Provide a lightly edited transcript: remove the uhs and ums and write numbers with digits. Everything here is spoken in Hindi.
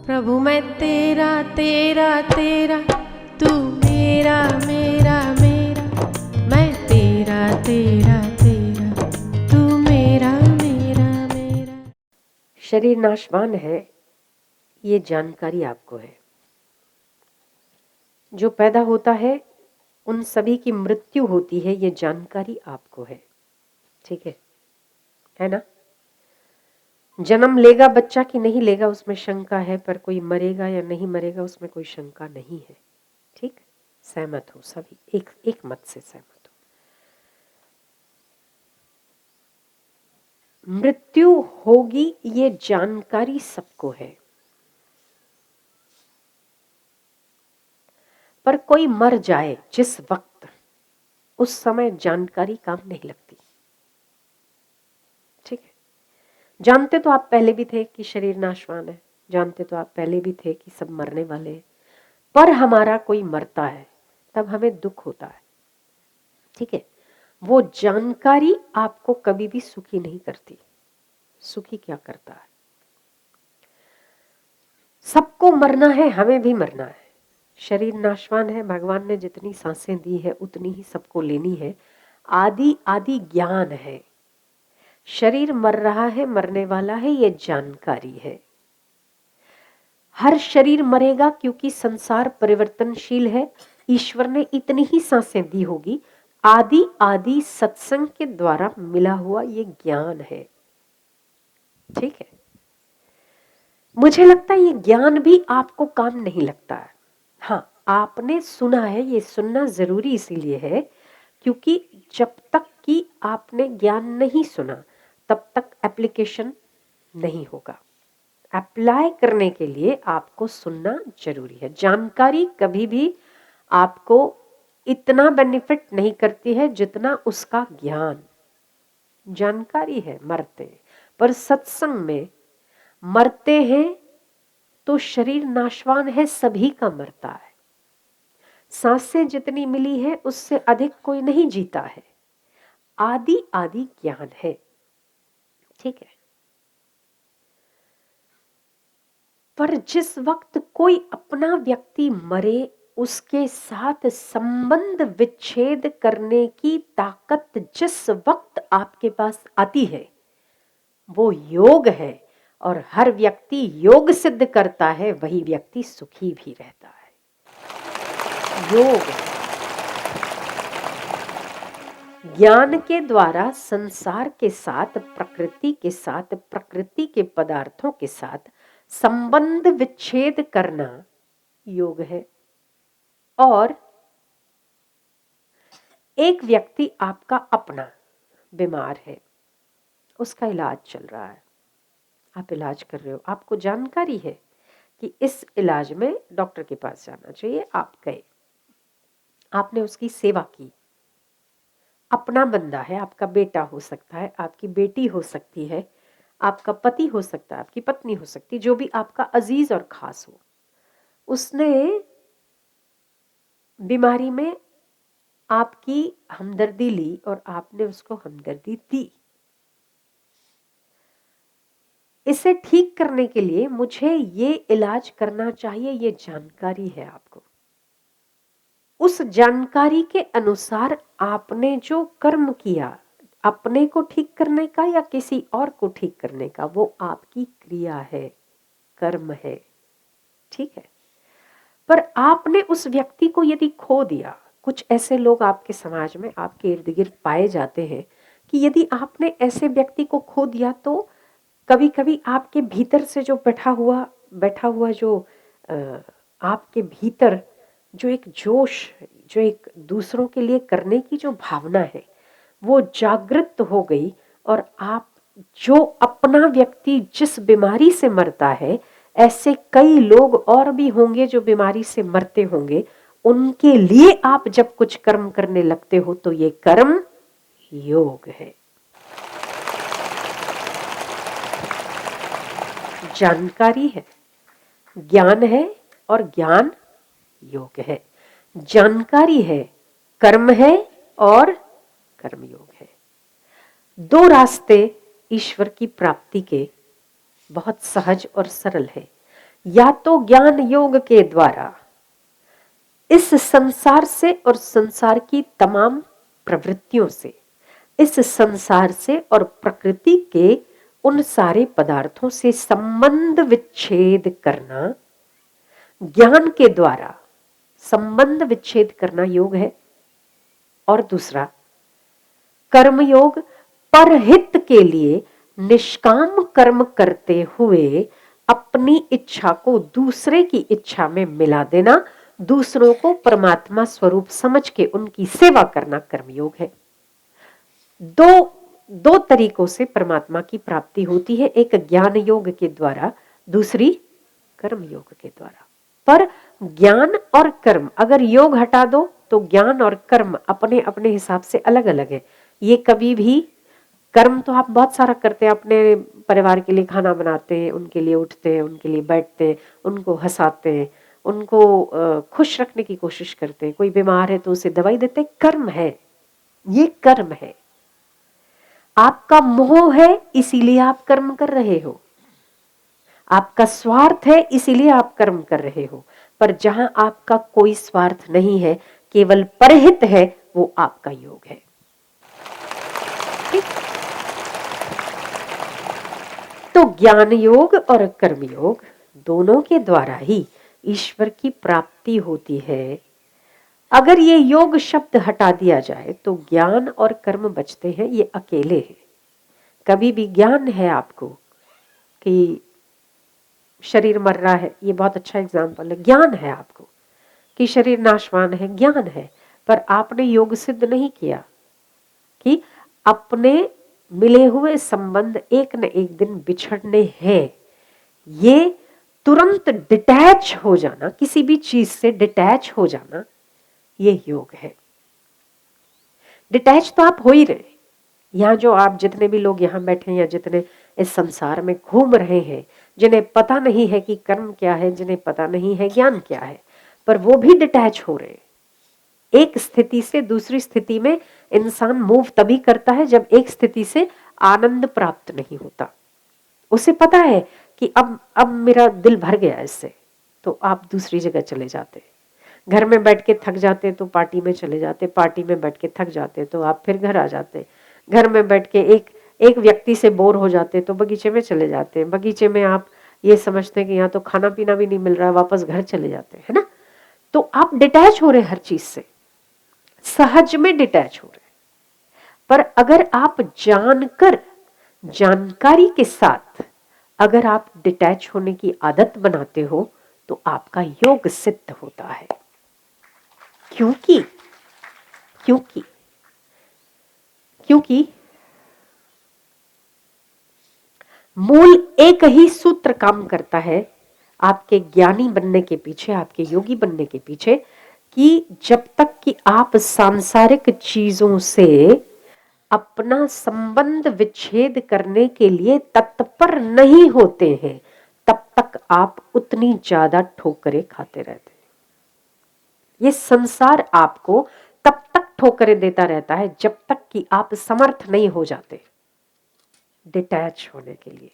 प्रभु मैं तेरा तेरा तेरा, तू मेरा मेरा मेरा, मैं तेरा तेरा तेरा, तू मेरा मेरा मेरा। शरीर नाशवान है, ये जानकारी आपको है। जो पैदा होता है उन सभी की मृत्यु होती है, ये जानकारी आपको है। ठीक है ना? जन्म लेगा बच्चा कि नहीं लेगा उसमें शंका है, पर कोई मरेगा या नहीं मरेगा उसमें कोई शंका नहीं है। ठीक, सहमत हो सभी, एक मत से सहमत हो। मृत्यु होगी ये जानकारी सबको है, पर कोई मर जाए जिस वक्त, उस समय जानकारी काम नहीं लगती। ठीक है, जानते तो आप पहले भी थे कि शरीर नाशवान है, जानते तो आप पहले भी थे कि सब मरने वाले हैं, पर हमारा कोई मरता है तब हमें दुख होता है। ठीक है, वो जानकारी आपको कभी भी सुखी नहीं करती। सुखी क्या करता है? सबको मरना है, हमें भी मरना है। शरीर नाशवान है, भगवान ने जितनी सांसें दी है उतनी ही सबको लेनी है। आदि आदि ज्ञान है। शरीर मर रहा है, मरने वाला है, ये जानकारी है। हर शरीर मरेगा क्योंकि संसार परिवर्तनशील है। ईश्वर ने इतनी ही सांसें दी होगी। आदि आदि सत्संग के द्वारा मिला हुआ ये ज्ञान है। ठीक है, मुझे लगता है ये ज्ञान भी आपको काम नहीं लगता है। हाँ, आपने सुना है, ये सुनना जरूरी इसीलिए है क्योंकि जब तक कि आपने ज्ञान नहीं सुना तब तक एप्लीकेशन नहीं होगा। अप्लाई करने के लिए आपको सुनना जरूरी है। जानकारी कभी भी आपको इतना बेनिफिट नहीं करती है जितना उसका ज्ञान। जानकारी है मरते, पर सत्संग में मरते हैं तो शरीर नाशवान है, सभी का मरता है। सांसें जितनी मिली है उससे अधिक कोई नहीं जीता है। आदि आदि ज्ञान है। ठीक है, पर जिस वक्त कोई अपना व्यक्ति मरे उसके साथ संबंध विच्छेद करने की ताकत जिस वक्त आपके पास आती है वो योग है, और हर व्यक्ति योग सिद्ध करता है, वही व्यक्ति सुखी भी रहता है। योग ज्ञान के द्वारा संसार के साथ, प्रकृति के साथ, प्रकृति के पदार्थों के साथ संबंध विच्छेद करना योग है। और एक व्यक्ति आपका अपना बीमार है, उसका इलाज चल रहा है, आप इलाज कर रहे हो, आपको जानकारी है कि इस इलाज में डॉक्टर के पास जाना चाहिए, आप गए, आपने उसकी सेवा की। अपना बंदा है, आपका बेटा हो सकता है, आपकी बेटी हो सकती है, आपका पति हो सकता है, आपकी पत्नी हो सकती है, जो भी आपका अजीज और खास हो, उसने बीमारी में आपकी हमदर्दी ली और आपने उसको हमदर्दी दी। इसे ठीक करने के लिए मुझे ये इलाज करना चाहिए, ये जानकारी है आपको। उस जानकारी के अनुसार आपने जो कर्म किया, अपने को ठीक करने का या किसी और को ठीक करने का, वो आपकी क्रिया है, कर्म है। ठीक है, पर आपने उस व्यक्ति को यदि खो दिया, कुछ ऐसे लोग आपके समाज में, आपके इर्द गिर्द पाए जाते हैं कि यदि आपने ऐसे व्यक्ति को खो दिया तो कभी कभी आपके भीतर से जो बैठा हुआ जो आपके भीतर जो एक जोश, जो एक दूसरों के लिए करने की जो भावना है, वो जागृत हो गई, और आप जो अपना व्यक्ति जिस बीमारी से मरता है, ऐसे कई लोग और भी होंगे जो बीमारी से मरते होंगे, उनके लिए आप जब कुछ कर्म करने लगते हो तो ये कर्म योग है। जानकारी है, ज्ञान है, और ज्ञान योग है। जानकारी है, कर्म है, और कर्म योग है। दो रास्ते ईश्वर की प्राप्ति के बहुत सहज और सरल है, या तो ज्ञान योग के द्वारा इस संसार से और संसार की तमाम प्रवृत्तियों से, इस संसार से और प्रकृति के उन सारे पदार्थों से संबंध विच्छेद करना, ज्ञान के द्वारा संबंध विच्छेद करना योग है। और दूसरा कर्म योग, परहित के लिए निष्काम कर्म करते हुए अपनी इच्छा को दूसरे की इच्छा में मिला देना, दूसरों को परमात्मा स्वरूप समझ के उनकी सेवा करना कर्मयोग है। दो तरीकों से परमात्मा की प्राप्ति होती है, एक ज्ञान योग के द्वारा, दूसरी कर्म योग के द्वारा। पर ज्ञान और कर्म, अगर योग हटा दो तो ज्ञान और कर्म अपने अपने हिसाब से अलग अलग है। ये कभी भी, कर्म तो आप बहुत सारा करते हैं, अपने परिवार के लिए खाना बनाते हैं, उनके लिए उठते हैं, उनके लिए बैठते हैं, उनको हंसाते हैं, उनको खुश रखने की कोशिश करते हैं, कोई बीमार है तो उसे दवाई देते हैं, कर्म है, ये कर्म है। आपका मोह है इसीलिए आप कर्म कर रहे हो, आपका स्वार्थ है इसीलिए आप कर्म कर रहे हो। पर जहां आपका कोई स्वार्थ नहीं है, केवल परहित है, वो आपका योग है। ठीक? तो ज्ञान योग और कर्म योग दोनों के द्वारा ही ईश्वर की प्राप्ति होती है। अगर ये योग शब्द हटा दिया जाए तो ज्ञान और कर्म बचते हैं, ये अकेले हैं। कभी भी ज्ञान है आपको कि शरीर मर रहा है, ये बहुत अच्छा एग्जाम्पल है, ज्ञान है आपको कि शरीर नाशवान है, ज्ञान है, पर आपने योग सिद्ध नहीं किया कि अपने मिले हुए संबंध एक न एक दिन बिछड़ने हैं। ये तुरंत डिटैच हो जाना, किसी भी चीज से डिटैच हो जाना, ये योग है। डिटैच तो आप हो ही रहे। यहाँ जो आप जितने भी लोग यहाँ बैठे हैं या जितने इस संसार में घूम रहे हैं, जिन्हें पता नहीं है कि कर्म क्या है, जिन्हें पता नहीं है ज्ञान क्या है, पर वो भी डिटैच हो रहे हैं। एक स्थिति से दूसरी स्थिति में इंसान मूव तभी करता है जब एक स्थिति से आनंद प्राप्त नहीं होता। उसे पता है कि अब मेरा दिल भर गया इससे, तो आप दूसरी जगह चले जाते। घर में बैठ के थक जाते तो पार्टी में चले जाते, पार्टी में बैठ के थक जाते तो आप फिर घर आ जाते, घर में बैठ के एक व्यक्ति से बोर हो जाते तो बगीचे में चले जाते, बगीचे में आप ये समझते हैं कि यहाँ तो खाना पीना भी नहीं मिल रहा है, वापस घर चले जाते, है ना। तो आप डिटैच हो रहे हर चीज से, सहज में डिटैच हो रहे। पर अगर आप जानकर, जानकारी के साथ अगर आप डिटैच होने की आदत बनाते हो तो आपका योग सिद्ध होता है। क्योंकि क्योंकि क्योंकि मूल एक ही सूत्र काम करता है आपके ज्ञानी बनने के पीछे, आपके योगी बनने के पीछे, कि जब तक कि आप सांसारिक चीजों से अपना संबंध विच्छेद करने के लिए तत्पर नहीं होते हैं, तब तक आप उतनी ज्यादा ठोकरें खाते रहते हैं। ये संसार आपको तब तक ठोकरें देता रहता है जब तक कि आप समर्थ नहीं हो जाते डिटैच होने के लिए।